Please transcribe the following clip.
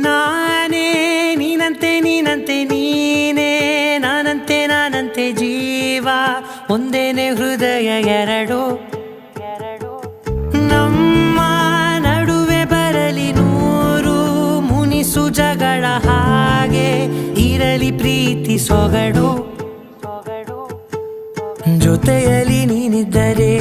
ನಾನೇ ನೀನಂತೆ ನೀನಂತೆ ನೀನೇ ನಾನಂತೆ ಜೀವ ಒಂದೇನೆ ಹೃದಯ ಎರಡು ನಮ್ಮ ನಡುವೆ ಬರಲಿ ನೂರು ಮುನಿಸು ಜಗಳ ಹಾಗೆ ಇರಲಿ ಪ್ರೀತಿ ಸೊಗಡು ಜೊತೆಯಲ್ಲಿ ನೀನಿದ್ದರೆ